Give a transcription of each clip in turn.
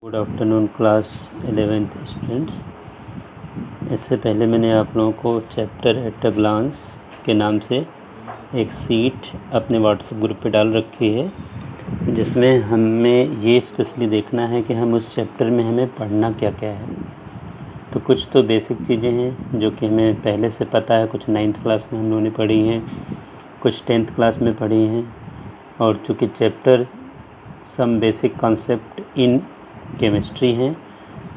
Good afternoon class 11th students. इससे पहले मैंने आप लोगों को चैप्टर एट अ ग्लांस के नाम से एक सीट अपने व्हाट्सएप ग्रुप पे डाल रखी है, जिसमें हमें ये स्पेशली देखना है कि हम उस चैप्टर में हमें पढ़ना क्या क्या है। तो कुछ तो बेसिक चीज़ें हैं जो कि हमें पहले से पता है, कुछ 9th क्लास में हम लोगों ने पढ़ी हैं, कुछ 10th क्लास में पढ़ी हैं। और चूँकि chapter some basic concept in chemistry हैं,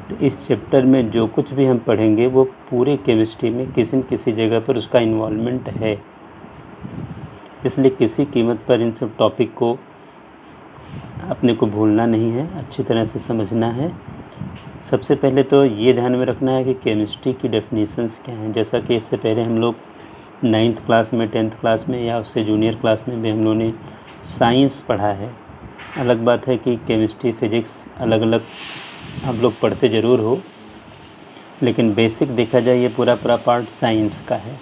तो इस चैप्टर में जो कुछ भी हम पढ़ेंगे वो पूरे केमिस्ट्री में किसी न किसी जगह पर उसका इन्वॉल्वमेंट है। इसलिए किसी कीमत पर इन सब टॉपिक को अपने को भूलना नहीं है, अच्छी तरह से समझना है। सबसे पहले तो ये ध्यान में रखना है कि केमिस्ट्री की डेफिनेशंस क्या हैं। जैसा कि इससे पहले हम लोग 9th क्लास में, 10th क्लास में या उससे जूनियर क्लास में भी हम लोगों ने साइंस पढ़ा है। अलग बात है कि केमिस्ट्री फिज़िक्स अलग अलग आप लोग पढ़ते ज़रूर हो, लेकिन बेसिक देखा जाए ये पूरा पार्ट साइंस का है।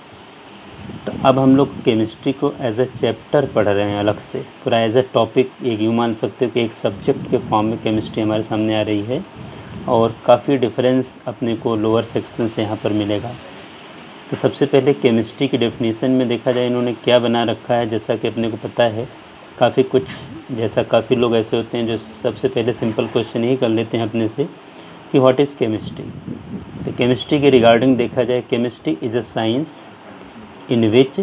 तो अब हम लोग केमिस्ट्री को एज अ चैप्टर पढ़ रहे हैं, अलग से पूरा एज अ टॉपिक। एक यूँ मान सकते हो कि एक सब्जेक्ट के फॉर्म में केमिस्ट्री हमारे सामने आ रही है, और काफ़ी डिफरेंस अपने को लोअर सेक्शन से यहाँ पर मिलेगा। तो सबसे पहले केमिस्ट्री की डेफिनेशन में देखा जाए इन्होंने क्या बना रखा है। जैसा कि अपने को पता है काफ़ी लोग ऐसे होते हैं जो सबसे पहले सिंपल क्वेश्चन ही कर लेते हैं अपने से कि व्हाट इज़ केमिस्ट्री। तो केमिस्ट्री के रिगार्डिंग देखा जाए, chemistry is a science in which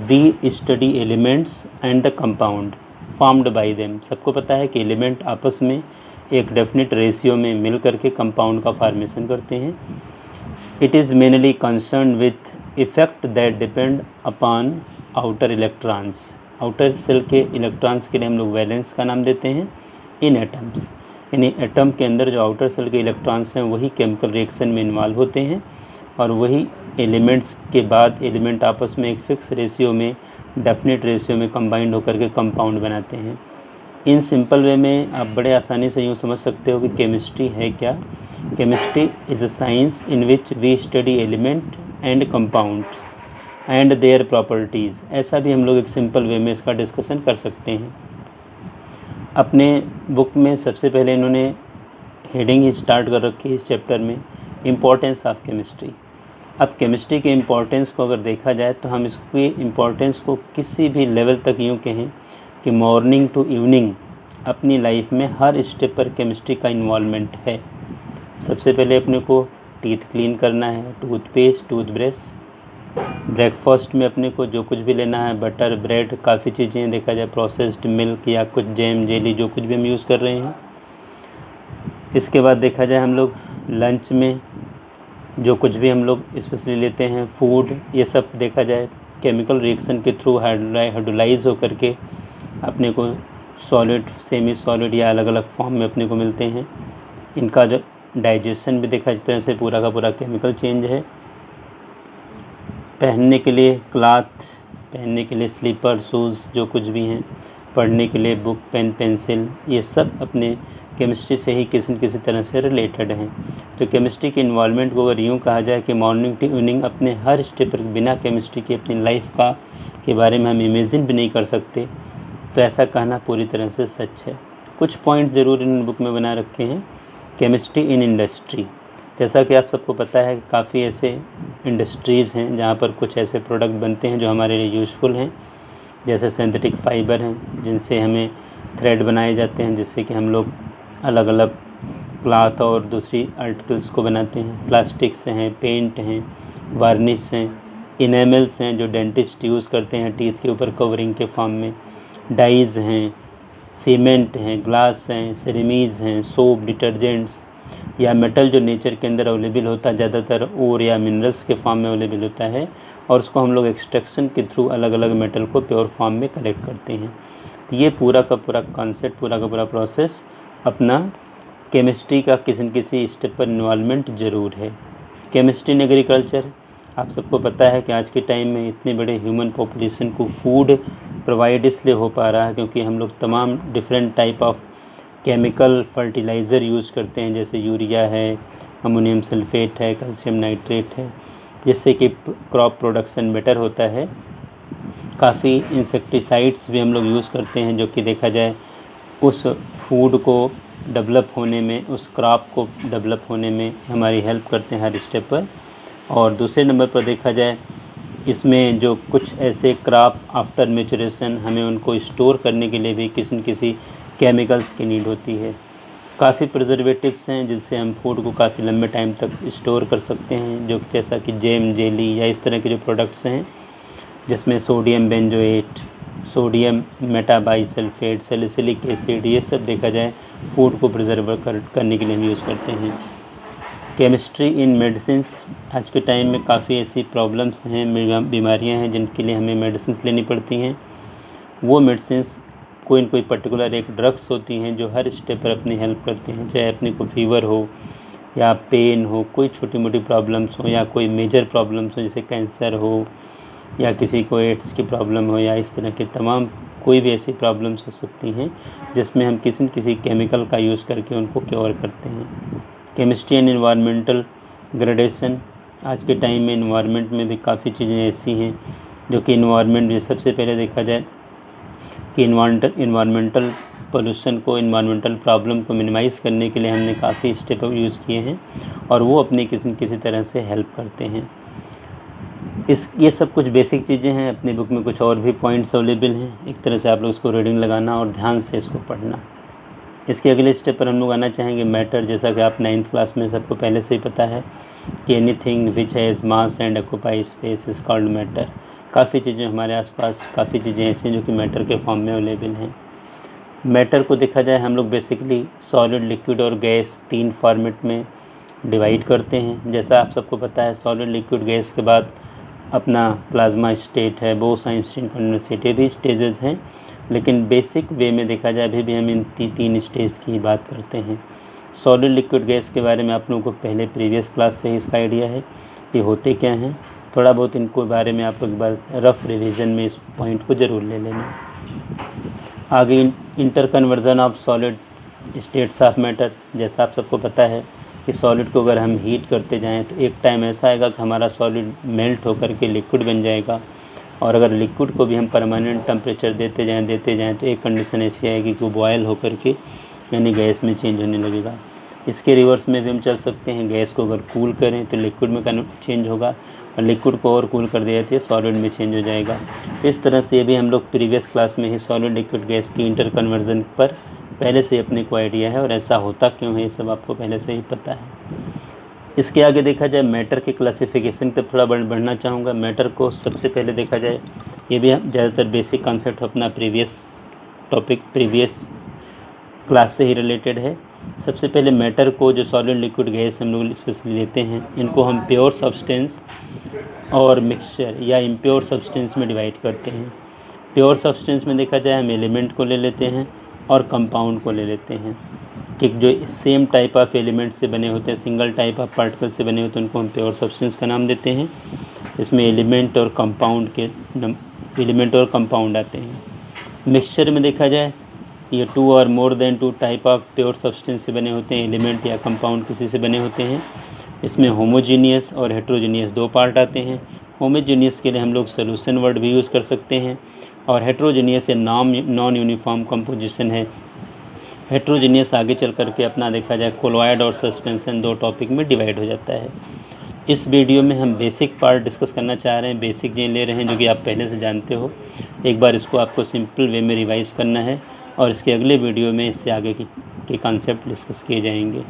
we study elements and the compound formed by them. सबको पता है कि एलिमेंट आपस में एक डेफिनेट रेशियो में मिल करके कंपाउंड का फॉर्मेशन करते हैं। It is mainly concern with effect that depend upon outer electrons. Outer shell के इलेक्ट्रॉन्स के लिए हम लोग वैलेंस का नाम देते हैं इन एटम्स। यानी एटम के अंदर जो आउटर सेल के इलेक्ट्रॉन्स हैं वही केमिकल रिएक्शन में इन्वॉल्व होते हैं, और वही एलिमेंट्स के बाद एलिमेंट आपस में एक फिक्स रेशियो में, डेफिनेट रेशियो में कंबाइंड होकर के कंपाउंड बनाते हैं। इन सिंपल वे में आप बड़े आसानी से यूँ समझ सकते हो कि केमिस्ट्री है क्या। Chemistry is a science in which we study element and compound and their properties. ऐसा भी हम लोग एक सिंपल वे में इसका डिस्कशन कर सकते हैं। अपने बुक में सबसे पहले इन्होंने हेडिंग ही स्टार्ट कर रखी है इस चैप्टर में, इम्पोर्टेंस ऑफ केमिस्ट्री। अब केमिस्ट्री के इम्पोर्टेंस को अगर देखा जाए तो हम इसकी इम्पोर्टेंस को किसी भी लेवल तक यूँ कहें कि मॉर्निंग टू इवनिंग अपनी लाइफ में हर स्टेप पर केमिस्ट्री का इन्वॉल्वमेंट है। सबसे पहले अपने को टीथ क्लीन करना है, टूथपेस्ट, टूथब्रश। ब्रेकफास्ट में अपने को जो कुछ भी लेना है, बटर, ब्रेड, काफ़ी चीज़ें देखा जाए, प्रोसेस्ड मिल्क या कुछ जैम, जेली, जो कुछ भी हम यूज़ कर रहे हैं। इसके बाद देखा जाए हम लोग लंच में जो कुछ भी हम लोग स्पेशली लेते हैं, फूड, ये सब देखा जाए केमिकल रिएक्शन के थ्रू हाइड्रोलाइज होकर के अपने को सॉलिड, सेमी सॉलिड या अलग अलग फॉर्म में अपने को मिलते हैं। इनका जो डाइजेशन भी देखा, इस तरह से पूरा का पूरा केमिकल चेंज है। पहनने के लिए क्लॉथ, पहनने के लिए स्लीपर, शूज़, जो कुछ भी हैं, पढ़ने के लिए बुक, पेन, पेंसिल, ये सब अपने केमिस्ट्री से ही किसी न किसी तरह से रिलेटेड हैं। तो केमिस्ट्री के इन्वॉल्वमेंट को अगर यूँ कहा जाए कि मॉर्निंग टू इवनिंग अपने हर स्टेप पर बिना केमिस्ट्री की अपनी लाइफ का के बारे में हम इमेजिन भी नहीं कर सकते, तो ऐसा कहना पूरी तरह से सच है। कुछ पॉइंट ज़रूर इन बुक में बना रखे हैं। केमिस्ट्री इन इंडस्ट्री, जैसा कि आप सबको पता है काफ़ी ऐसे इंडस्ट्रीज़ हैं जहाँ पर कुछ ऐसे प्रोडक्ट बनते हैं जो हमारे लिए यूज़फुल हैं। जैसे सिंथेटिक फाइबर हैं जिनसे हमें थ्रेड बनाए जाते हैं, जिससे कि हम लोग अलग अलग क्लॉथ और दूसरी आर्टिकल्स को बनाते हैं। प्लास्टिक्स हैं, पेंट हैं, वार्निश हैं, इनेमल्स हैं जो डेंटिस्ट यूज़ करते हैं टीथ के ऊपर कवरिंग के फॉर्म में, डाइज़ हैं, सीमेंट हैं, ग्लास हैं, सिरेमीज़ हैं, सोप, डिटर्जेंट्स, या मेटल जो नेचर के अंदर अवेलेबल होता है, ज़्यादातर ओर या मिनरल्स के फॉर्म में अवेलेबल होता है, और उसको हम लोग एक्सट्रैक्शन के थ्रू अलग अलग मेटल को प्योर फॉर्म में कलेक्ट करते हैं। तो ये पूरा का पूरा कॉन्सेप्ट, पूरा का पूरा प्रोसेस अपना केमिस्ट्री का किसी न किसी स्टेप पर इन्वॉल्वमेंट ज़रूर है। केमिस्ट्री इन एग्रीकल्चर, आप सबको पता है कि आज के टाइम में इतने बड़े ह्यूमन पॉपुलेशन को फूड प्रोवाइड इसलिए हो पा रहा है क्योंकि हम लोग तमाम different type of chemical fertiliser use करते हैं, जैसे यूरिया है, अमोनियम सल्फेट है, कैल्शियम नाइट्रेट है, जिससे कि क्रॉप प्रोडक्शन बेटर होता है। काफ़ी इंसेक्टिसाइड्स भी हम लोग यूज़ करते हैं जो कि देखा जाए उस फूड को डेवलप होने में, उस क्रॉप को डेवलप होने में हमारी हेल्प करते हैं हर स्टेप पर। और दूसरे नंबर पर देखा जाए, इसमें जो कुछ ऐसे क्रॉप आफ्टर मैच्योरेशन हमें उनको स्टोर करने के लिए भी किसी न किसी केमिकल्स की नीड होती है। काफ़ी प्रिजर्वेटिव्स हैं जिनसे हम फूड को काफ़ी लंबे टाइम तक स्टोर कर सकते हैं, जो जैसा कि जैम, जेली या इस तरह के जो प्रोडक्ट्स हैं जिसमें sodium benzoate, sodium metabisulphite, salicylic acid, ये सब देखा जाए फूड को प्रिजर्व करने के लिए हम यूज़ करते हैं। केमिस्ट्री इन मेडिसिन्स, आज के टाइम में काफ़ी ऐसी प्रॉब्लम्स हैं, बीमारियां हैं जिनके लिए हमें मेडिसिन्स लेनी पड़ती हैं। वो मेडिसिन्स कोई न कोई पर्टिकुलर एक ड्रग्स होती हैं जो हर स्टेप पर अपनी हेल्प करते हैं, चाहे अपने को फीवर हो या पेन हो, कोई छोटी मोटी प्रॉब्लम्स हो या कोई मेजर प्रॉब्लम्स हो जैसे कैंसर हो या किसी को एड्स की प्रॉब्लम हो या इस तरह के तमाम कोई भी ऐसी प्रॉब्लम्स हो सकती हैं जिसमें हम किसी न किसी केमिकल का यूज़ करके उनको क्योर करते हैं। केमिस्ट्री एंड इन्वायरमेंटल ग्रेडेशन, आज के टाइम में इन्वायरमेंट में भी काफ़ी चीज़ें ऐसी हैं जो कि इन्वायरमेंट में सबसे पहले देखा जाए कि इन्वायरमेंटल पोल्यूशन को, इन्वायरमेंटल प्रॉब्लम को मिनिमाइज़ करने के लिए हमने काफ़ी स्टेप यूज़ किए हैं और वो अपने किसी न किसी तरह से हेल्प करते हैं। ये सब कुछ बेसिक चीज़ें हैं। अपनी बुक में कुछ और भी पॉइंट्स अवेलेबल हैं, एक तरह से आप लोग इसको रीडिंग लगाना और ध्यान से इसको पढ़ना। इसके अगले स्टेप पर हम लोग आना चाहेंगे मैटर। जैसा कि आप 9th क्लास में सबको पहले से ही पता है कि anything which has mass and occupy space is called matter. काफ़ी चीज़ें हमारे आसपास, काफ़ी चीज़ें ऐसी हैं जो कि मैटर के फॉर्म में अवेलेबल हैं। मैटर को देखा जाए हम लोग बेसिकली सॉलिड, लिक्विड और गैस 3 फॉर्मेट में डिवाइड करते हैं। जैसा आप सबको पता है, सॉलिड, लिक्विड, गैस के बाद अपना प्लाज्मा स्टेट है, बोस-आइंस्टीन कंडेंसेट, ये भी स्टेजेस हैं, लेकिन बेसिक वे में देखा जाए अभी भी हम इन 3 स्टेज की बात करते हैं। सॉलिड, लिक्विड, गैस के बारे में आप लोगों को पहले प्रीवियस क्लास से ही इसका आइडिया है कि होते क्या हैं। थोड़ा बहुत इनको बारे में आप लोग एक बार रफ रिवीजन में इस पॉइंट को ज़रूर ले लेना। आगे inter conversion of solid states of matter. जैसा आप सबको पता है कि सॉलिड को अगर हम हीट करते जाएं तो एक टाइम ऐसा आएगा कि हमारा सॉलिड मेल्ट होकर के लिक्विड बन जाएगा, और अगर लिक्विड को भी हम परमानेंट टेम्परेचर देते जाएं तो एक कंडीशन ऐसी आएगी कि वो बॉयल होकर के यानी गैस में चेंज होने लगेगा। इसके रिवर्स में भी हम चल सकते हैं, गैस को अगर कूल करें तो लिक्विड में चेंज होगा, और लिक्विड को और कूल कर दिया तो सॉलिड में चेंज हो जाएगा। इस तरह से ये भी हम लोग प्रीवियस क्लास में ही सॉलिड, लिक्विड, गैस की इंटर कन्वर्जन पर पहले से अपने को आइडिया है, और ऐसा होता क्यों है ये सब आपको पहले से ही पता है। इसके आगे देखा जाए मैटर के क्लासिफिकेशन पर थोड़ा बढ़ना चाहूँगा। मैटर को सबसे पहले देखा जाए, ये भी ज़्यादातर बेसिक कॉन्सेप्ट अपना प्रीवियस क्लास से ही रिलेटेड है। सबसे पहले मैटर को, जो सॉलिड, लिक्विड, गैस हम लोग स्पेशली लेते हैं, इनको हम प्योर सब्सटेंस और मिक्सचर या इम्प्योर सब्सटेंस में डिवाइड करते हैं। प्योर सब्सटेंस में देखा जाए हम एलिमेंट को ले लेते हैं और कंपाउंड को ले लेते हैं, कि जो सेम टाइप ऑफ एलिमेंट से बने होते हैं, सिंगल टाइप ऑफ पार्टिकल से बने होते हैं, उनको हम प्योर सब्सटेंस का नाम देते हैं। इसमें एलिमेंट और कंपाउंड आते हैं। मिक्सचर में देखा जाए ये 2 और more than 2 type of pure substance से बने होते हैं, एलिमेंट या कंपाउंड किसी से बने होते हैं। इसमें होमोजीनियस और हेट्रोजीनियस 2 पार्ट आते हैं। होमोजीनियस के लिए हम लोग सोल्यूशन वर्ड भी यूज़ कर सकते हैं, और हेट्रोजीनियस या नॉन यूनिफॉर्म कंपोजिशन है। हेट्रोजीनियस आगे चल करके अपना देखा जाए कोलॉइड और सस्पेंशन 2 टॉपिक में डिवाइड हो जाता है। इस वीडियो में हम बेसिक पार्ट डिस्कस करना चाह रहे हैं, बेसिक चीज़ ले रहे हैं जो कि आप पहले से जानते हो। एक बार इसको आपको सिंपल वे में रिवाइज़ करना है, और इसके अगले वीडियो में इससे आगे के कॉन्सेप्ट डिस्कस किए जाएंगे।